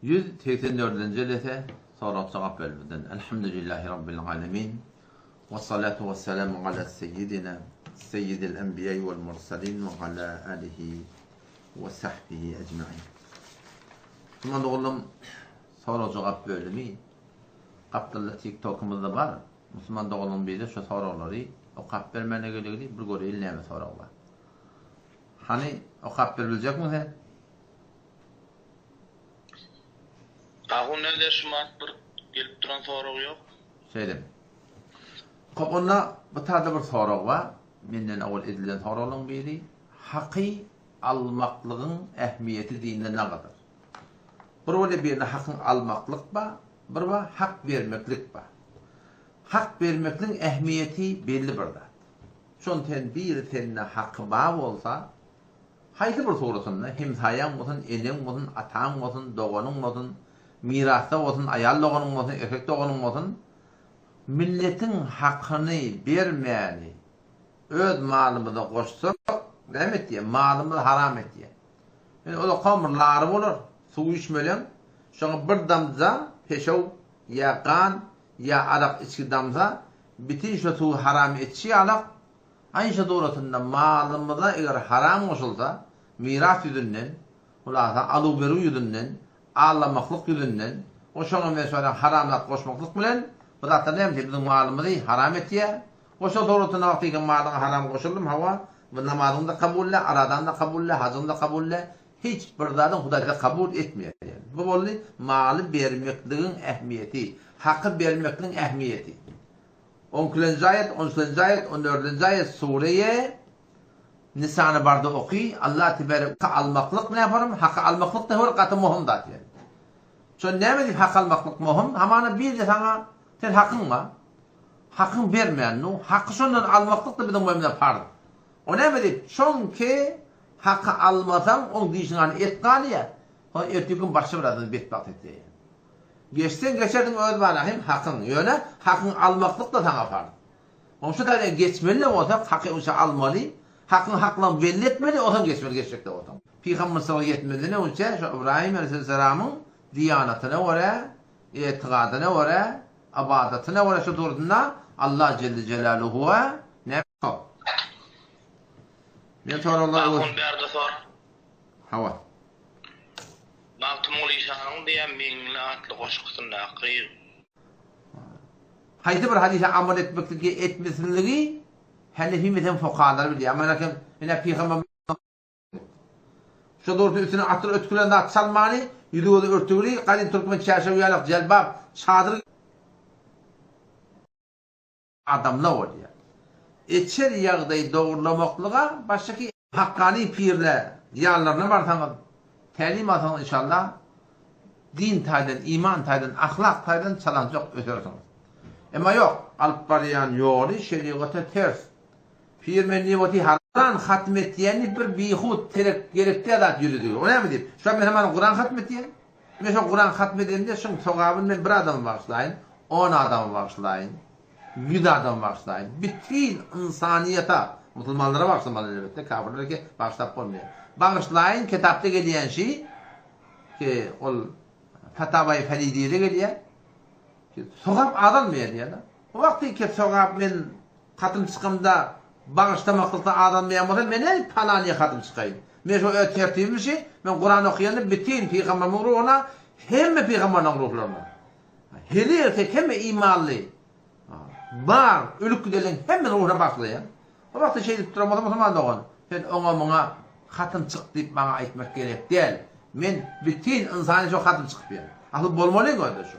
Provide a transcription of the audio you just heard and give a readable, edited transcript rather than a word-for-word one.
184. jilete sorat cevap bölümünden. Elhamdülillahi Rabbil alemin. Ve salatu ve selamu ala seyyidina seyyidil enbiya vel mursalin ve ala alihi ve sahbihi ecma'in. Şimdi oğlum soru cevap bölümü Abdullah TikTok'umuzda var. Müslüman doğulun biri şu soruları o kap vermene göre bir göreyle neme sorular. Hani o kap verilecek mi sen? Ahun nerede şumat bir gelip duran soru yok. Şeydim. Koponna bu tarzda bir soru var. Menden avval edilen soruların biri hakkı almaklığın ehmiyeti dininde ne kadar? Bir öyle birine hakkın almaklık var, bir var hak vermeklik var. Hak vermekliğin ehmiyeti belli bir zat. Şonten bir tenine hakkı var olsa, haydi bir sorusunda hemsayan olsun, elin olsun, atan olsun, doğanın olsun, mirasta olsun, ayallığının olsun, erkek doğanın olsun, milletin hakkını vermeyeni öz malımıza koşsak, demek diye, malımızı haram et diye. Yani o da kamırları olur, su içmelen, şuna bir damza, peşav, ya kan, ya arak içki damza, bütün şu su haram etçi alak, aynı doğrultusunda malımıza eğer haram olsa, miras yüzünden, ulasa alıveru yüzünden, ağlamaklık yüzünden, o şuna mesela haramlat koşmaklık bilen, bu da ne bizim malımızı haram et diye, o şu doğrultusunda vaktiyle malına haram koşuldum hava, ve namazında kabulle, aradan da kabulle, hacında kabulle, hiçbir zaten Hudayda kabul etmiyor. Yani. Bu oldu malı vermekliğin ehmiyeti, hakkı vermekliğin ehmiyeti. 12. ayet, 13. ayet, 14. ayet sureye Nisa'nı barda okuy. Allah tebaraka almaklık ne yaparım? Hakkı almaklık da hırkatı muhim da yani. Sonra ne mi hakkı almaklık muhim? Hamana bir de sana sen hakkın var. Hakkın vermeyen no. Hakkı sondan almaklık da bizim mühimden farz. O ne mi? Çünkü hakkı almasan onun dişini etkanı ya. O ertükün başı birazdan betbakt etti. Geçsen geçerdin öz bağlayayım hakkın yöne. Hakkın almaklık da sana farz. Onun şu da geçmeli olsa hakkı almalı. Hakkın hakla belli etmeli o zaman geçecek de o zaman. Peygamber sallallahu aleyhi ve sellem önce şu İbrahim aleyhisselam'ın diyanetine göre, itikadına göre, ibadetine göre şu durumda Allah Celle Celaluhu ne yapıyor? Ben sorular Ahun berdi sor. Hava. Maktum olişanın diye mingle atlı koşkusunda kıyır. Haydi bir hadise amel etmesinliği Hanefi mezhep fukahaları biliyor. Ama lakin yine peygamber şu doğru üstüne atır ötkülende atsalmani yüzüğü örtüğü kadın Türkmen çarşafıyalık celbab çadır adamla oluyor. İçer yağdayı doğrulamaklığa baştaki hakkani pirler yarlarına varsanız telim atın inşallah din taydan, iman taydan, ahlak taydan çalanacak ötersiniz. Ama yok, alıp barayan yolu şeriata ters. Pirmenli vati haran hatmetiyeni bir bihut gerekli adat yürüdüyor. O ne mi diyeyim? Şu an ben hemen Kur'an hatmetiyen. Mesela Kur'an hatmediğimde şu sokağın ben bir adam bağışlayın, 10 adam bağışlayın, 100 adam bağışlayın. Bütün insaniyata, Müslümanlara bağışlamalı elbette, kafirlere ki bağışlayıp olmuyor. Bağışlayın, kitapta geliyen şey, ki o Fatavai Feridiye'de geliyor, ki sokak adalmıyor diye de. O vakti ki sokak ben katım çıkımda bağışlamaklıkta adalmayan ben ne palaniye katım çıkayım. Ben şu tertibim şey, ben Kur'an okuyanı bütün peygamberin ruhuna, hem peygamberin ruhlarına. Hele erkek hem imanlı. Var, ölük gidelim hemen ruhuna başlayan. O vakti şey tutturamadım o zaman da onu. Sen ona katım çık deyip bana aytmak gerek değil. Ben bütün insanı şu katım çıkıp yani. Asıl bolmalı gördü şu.